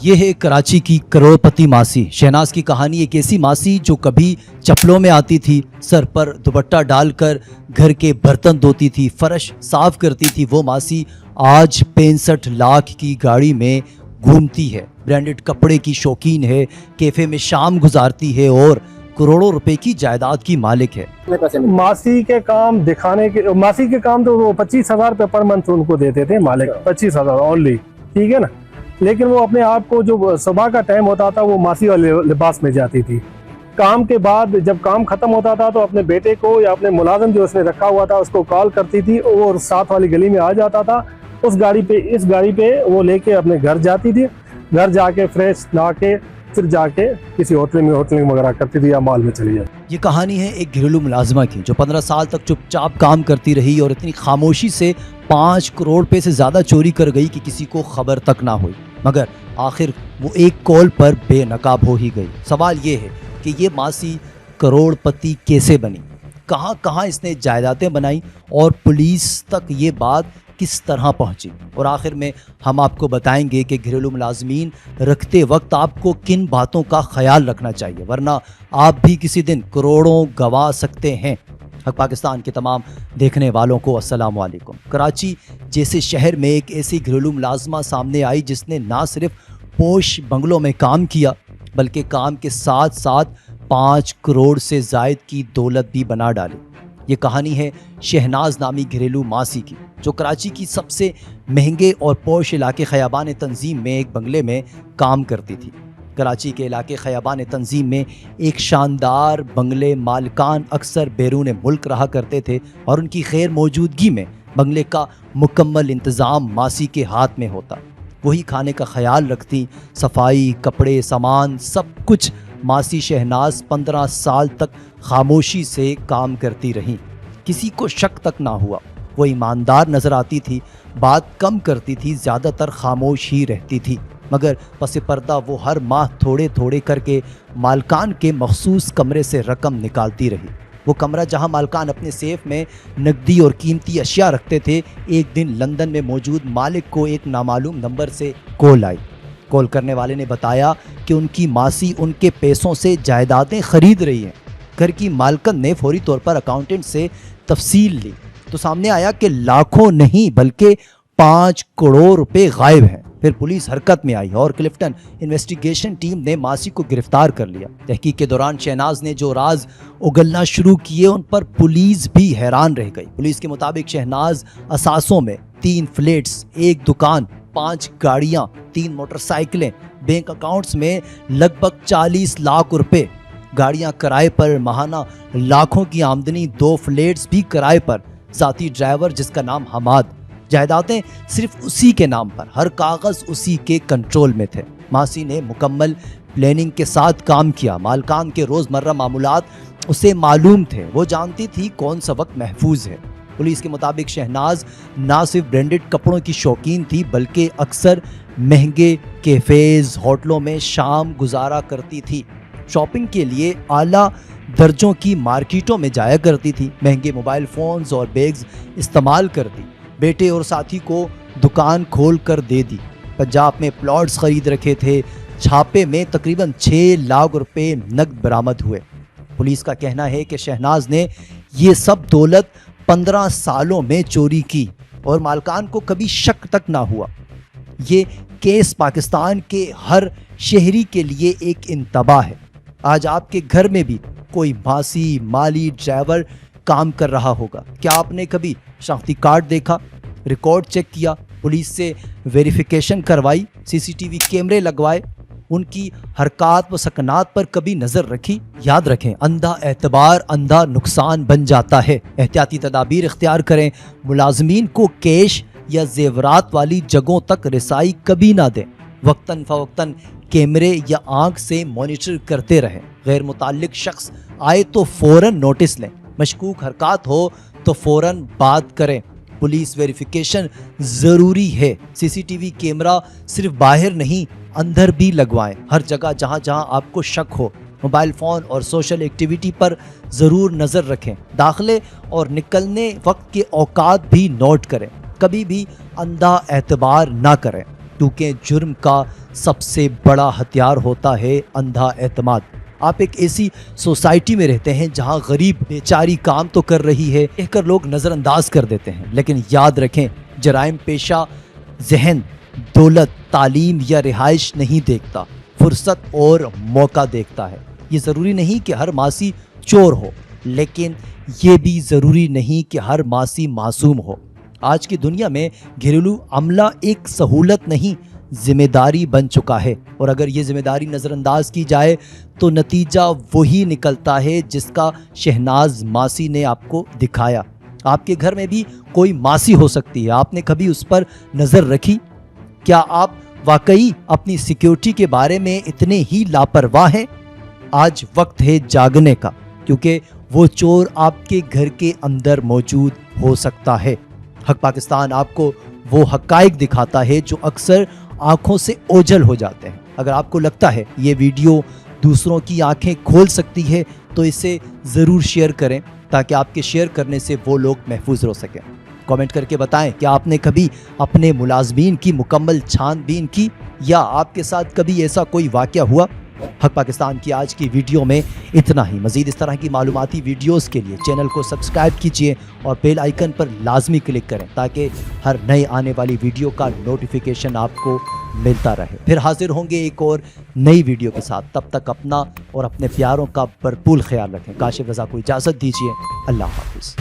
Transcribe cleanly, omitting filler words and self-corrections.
یہ ہے کراچی کی کروڑپتی ماسی شہناز کی کہانی۔ ایک ایسی ماسی جو کبھی چپلوں میں آتی تھی، سر پر دوپٹہ ڈال کر گھر کے برتن دھوتی تھی، فرش صاف کرتی تھی۔ وہ ماسی آج 65 لاکھ کی گاڑی میں گھومتی ہے، برانڈڈ کپڑے کی شوقین ہے، کیفے میں شام گزارتی ہے اور کروڑوں روپے کی جائیداد کی مالک ہے۔ ماسی کے کام دکھانے کے، ماسی کے کام تو وہ 25,000 روپے پر منتھ ان کو دیتے تھے مالک، 25,000 اونلی، ٹھیک ہے نا۔ لیکن وہ اپنے آپ کو جو صبح کا ٹائم ہوتا تھا وہ ماسی والے لباس میں جاتی تھی۔ کام کے بعد جب کام ختم ہوتا تھا تو اپنے بیٹے کو یا اپنے ملازم جو اس نے رکھا ہوا تھا اس کو کال کرتی تھی اور ساتھ والی گلی میں آ جاتا تھا۔ اس گاڑی پہ وہ لے کے اپنے گھر جاتی تھی، گھر جا کے فریش نہا کے پھر جا کے کسی ہوٹلنگ وغیرہ کرتی تھی یا مال میں چلی جاتی۔ یہ کہانی ہے ایک گھریلو ملازمہ کی جو 15 سال تک چپ چاپ کام کرتی رہی اور اتنی خاموشی سے 5 کروڑ روپے سے زیادہ چوری کر گئی کہ کسی کو خبر تک نہ ہوئی، مگر آخر وہ ایک کال پر بے نقاب ہو ہی گئی۔ سوال یہ ہے کہ یہ ماسی کروڑ پتی کیسے بنی، کہاں کہاں اس نے جائیدادیں بنائی اور پولیس تک یہ بات کس طرح پہنچی، اور آخر میں ہم آپ کو بتائیں گے کہ گھریلو ملازمین رکھتے وقت آپ کو کن باتوں کا خیال رکھنا چاہیے، ورنہ آپ بھی کسی دن کروڑوں گوا سکتے ہیں۔ حق پاکستان کے تمام دیکھنے والوں کو السلام علیکم۔ کراچی جیسے شہر میں ایک ایسی گھریلو ملازمہ سامنے آئی جس نے نہ صرف پوش بنگلوں میں کام کیا بلکہ کام کے ساتھ ساتھ 5 کروڑ سے زائد کی دولت بھی بنا ڈالی۔ یہ کہانی ہے شہناز نامی گھریلو ماسی کی جو کراچی کی سب سے مہنگے اور پوش علاقے خیابان تنظیم میں ایک بنگلے میں کام کرتی تھی۔ کراچی کے علاقے خیابان تنظیم میں ایک شاندار بنگلے مالکان اکثر بیرون ملک رہا کرتے تھے اور ان کی غیر موجودگی میں بنگلے کا مکمل انتظام ماسی کے ہاتھ میں ہوتا۔ وہی کھانے کا خیال رکھتی، صفائی، کپڑے، سامان، سب کچھ ماسی شہناز 15 سال تک خاموشی سے کام کرتی رہی۔ کسی کو شک تک نہ ہوا۔ وہ ایماندار نظر آتی تھی، بات کم کرتی تھی، زیادہ تر خاموش ہی رہتی تھی، مگر پس پردہ وہ ہر ماہ تھوڑے تھوڑے کر کے مالکان کے مخصوص کمرے سے رقم نکالتی رہی۔ وہ کمرہ جہاں مالکان اپنے سیف میں نقدی اور قیمتی اشیاء رکھتے تھے، ایک دن لندن میں موجود مالک کو ایک نامعلوم نمبر سے کال آئی۔ کال کرنے والے نے بتایا کہ ان کی ماسی ان کے پیسوں سے جائیدادیں خرید رہی ہیں۔ گھر کی مالکن نے فوری طور پر اکاؤنٹنٹ سے تفصیل لی تو سامنے آیا کہ لاکھوں نہیں بلکہ 5 کروڑ روپے غائب ہیں۔ پھر پولیس حرکت میں آئی اور کلفٹن انویسٹیگیشن ٹیم نے ماسی کو گرفتار کر لیا۔ تحقیق کے دوران شہناز نے جو راز اگلنا شروع کیے ان پر پولیس بھی حیران رہ گئی۔ پولیس کے مطابق شہناز اثاثوں میں 3 فلیٹس، 1 دکان، 5 گاڑیاں، 3 موٹر سائیکلیں، بینک اکاؤنٹس میں لگ بھگ 40 لاکھ روپے، گاڑیاں کرائے پر، ماہانہ لاکھوں کی آمدنی، 2 فلیٹس بھی کرائے پر، ذاتی ڈرائیور جس کا نام حماد، جائیدادیں صرف اسی کے نام پر، ہر کاغذ اسی کے کنٹرول میں تھے۔ ماسی نے مکمل پلاننگ کے ساتھ کام کیا۔ مالکان کے روزمرہ معمولات اسے معلوم تھے، وہ جانتی تھی کون سا وقت محفوظ ہے۔ پولیس کے مطابق شہناز نہ صرف برانڈڈ کپڑوں کی شوقین تھی بلکہ اکثر مہنگے کیفیز، ہوٹلوں میں شام گزارا کرتی تھی۔ شاپنگ کے لیے اعلیٰ درجوں کی مارکیٹوں میں جایا کرتی تھی، مہنگے موبائل فونز اور بیگز استعمال کرتی، بیٹے اور ساتھی کو دکان کھول کر دے دی، پنجاب میں پلاٹس خرید رکھے تھے۔ چھاپے میں تقریباً 6 لاکھ روپے نقد برآمد ہوئے۔ پولیس کا کہنا ہے کہ شہناز نے یہ سب دولت 15 سالوں میں چوری کی اور مالکان کو کبھی شک تک نہ ہوا۔ یہ کیس پاکستان کے ہر شہری کے لیے ایک انتباہ ہے۔ آج آپ کے گھر میں بھی کوئی ماسی، مالی، ڈرائیور کام کر رہا ہوگا۔ کیا آپ نے کبھی شناختی کارڈ دیکھا، ریکارڈ چیک کیا، پولیس سے ویریفیکیشن کروائی، CCTV کیمرے لگوائے، ان کی حرکات و سکنات پر کبھی نظر رکھی؟ یاد رکھیں، اندھا اعتبار اندھا نقصان بن جاتا ہے۔ احتیاطی تدابیر اختیار کریں، ملازمین کو کیش یا زیورات والی جگہوں تک رسائی کبھی نہ دیں، وقتاً فوقتاً کیمرے یا آنکھ سے مانیٹر کرتے رہیں، غیر متعلق شخص آئے تو فوراً نوٹس لیں، مشکوک حرکات ہو تو فوراً بات کریں۔ پولیس ویریفیکیشن ضروری ہے۔ CCTV کیمرہ صرف باہر نہیں اندر بھی لگوائیں، ہر جگہ جہاں جہاں آپ کو شک ہو۔ موبائل فون اور سوشل ایکٹیویٹی پر ضرور نظر رکھیں، داخلے اور نکلنے وقت کے اوقات بھی نوٹ کریں، کبھی بھی اندھا اعتبار نہ کریں، کیونکہ جرم کا سب سے بڑا ہتھیار ہوتا ہے اندھا اعتماد۔ آپ ایک ایسی سوسائٹی میں رہتے ہیں جہاں غریب بیچاری کام تو کر رہی ہے کہہ کر لوگ نظر انداز کر دیتے ہیں، لیکن یاد رکھیں جرائم پیشہ ذہن دولت، تعلیم یا رہائش نہیں دیکھتا، فرصت اور موقع دیکھتا ہے۔ یہ ضروری نہیں کہ ہر ماسی چور ہو، لیکن یہ بھی ضروری نہیں کہ ہر ماسی معصوم ہو۔ آج کی دنیا میں گھریلو عملہ ایک سہولت نہیں، ذمہ داری بن چکا ہے، اور اگر یہ ذمہ داری نظر انداز کی جائے تو نتیجہ وہی نکلتا ہے جس کا شہناز ماسی نے آپ کو دکھایا۔ آپ کے گھر میں بھی کوئی ماسی ہو سکتی ہے، آپ نے کبھی اس پر نظر رکھی؟ کیا آپ واقعی اپنی سیکیورٹی کے بارے میں اتنے ہی لاپرواہ ہیں؟ آج وقت ہے جاگنے کا، کیونکہ وہ چور آپ کے گھر کے اندر موجود ہو سکتا ہے۔ حق پاکستان آپ کو وہ حقائق دکھاتا ہے جو اکثر آنکھوں سے اوجھل ہو جاتے ہیں۔ اگر آپ کو لگتا ہے یہ ویڈیو دوسروں کی آنکھیں کھول سکتی ہے تو اسے ضرور شیئر کریں تاکہ آپ کے شیئر کرنے سے وہ لوگ محفوظ رہ سکیں۔ کامنٹ کر کے بتائیں کہ آپ نے کبھی اپنے ملازمین کی مکمل چھان بین کی، یا آپ کے ساتھ کبھی ایسا کوئی واقعہ ہوا؟ حق پاکستان کی آج کی ویڈیو میں اتنا ہی۔ مزید اس طرح کی معلوماتی ویڈیوز کے لیے چینل کو سبسکرائب کیجئے اور بیل آئیکن پر لازمی کلک کریں تاکہ ہر نئے آنے والی ویڈیو کا نوٹیفیکیشن آپ کو ملتا رہے۔ پھر حاضر ہوں گے ایک اور نئی ویڈیو کے ساتھ، تب تک اپنا اور اپنے پیاروں کا بھرپور خیال رکھیں۔ کاشف رضا کو اجازت دیجیے، اللہ حافظ۔